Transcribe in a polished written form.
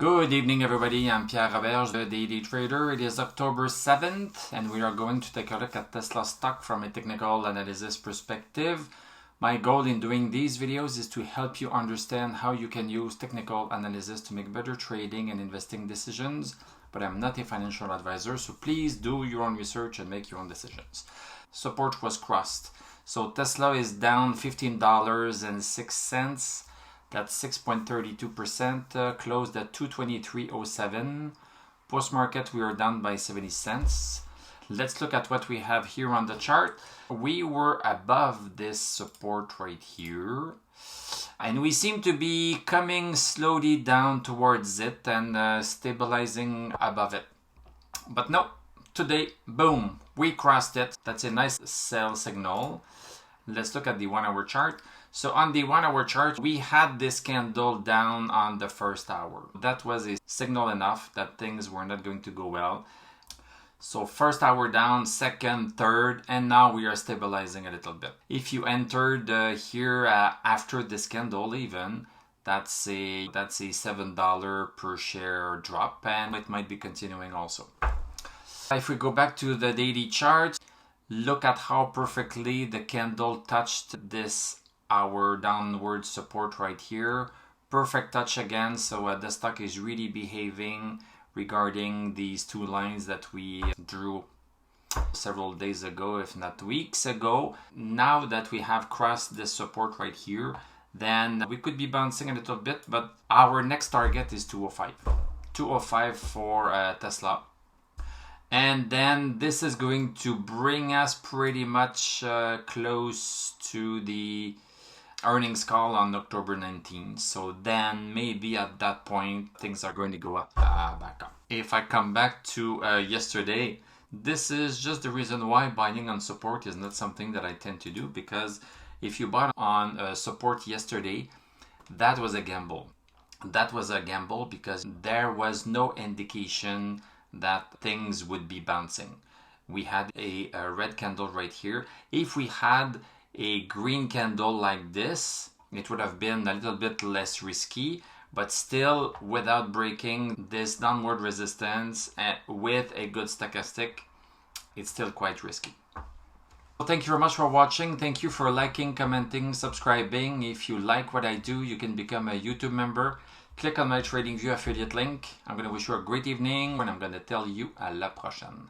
Good evening, everybody. I'm Pierre Roberge, the Daily Trader. It is October 7th, and we are going to take a look at Tesla stock from a technical analysis perspective. My goal in doing these videos is to help you understand how you can use technical analysis to make better trading and investing decisions, but I'm not a financial advisor, so please do your own research and make your own decisions. Support was crossed. So Tesla is down $15.06. That's 6.32%, closed at 223.07. Post-market, we are down by 70 cents. Let's look at what we have here on the chart. We were above this support right here. And we seem to be coming slowly down towards it and stabilizing above it. But no, today, boom, we crossed it. That's a nice sell signal. Let's look at the 1 hour chart. So on the 1 hour chart, we had this candle down on the first hour. That was a signal enough that things were not going to go well. So first hour down, second, third, and now we are stabilizing a little bit. If you entered here after this candle even, that's a $7 per share drop, and it might be continuing also. If we go back to the daily chart, look at how perfectly the candle touched this our downward support right here. Perfect touch again, so the stock is really behaving regarding these two lines that we drew several days ago, if not weeks ago. Now that we have crossed this support right here, then we could be bouncing a little bit, but our next target is 205. 205 for Tesla. And then this is going to bring us pretty much close to the earnings call on October 19th. So then maybe at that point, things are going to go up, back up. If I come back to yesterday, this is just the reason why buying on support is not something that I tend to do, because if you bought on support yesterday, that was a gamble. That was a gamble because there was no indication that things would be bouncing. We had a red candle right here. If we had a green candle like this, it would have been a little bit less risky, but still without breaking this downward resistance with a good stochastic, it's still quite risky. Well, thank you very much for watching. Thank you for liking, commenting, subscribing. If you like what I do, you can become a YouTube member. Click on my TradingView affiliate link. I'm going to wish you a great evening and I'm going to tell you à la prochaine.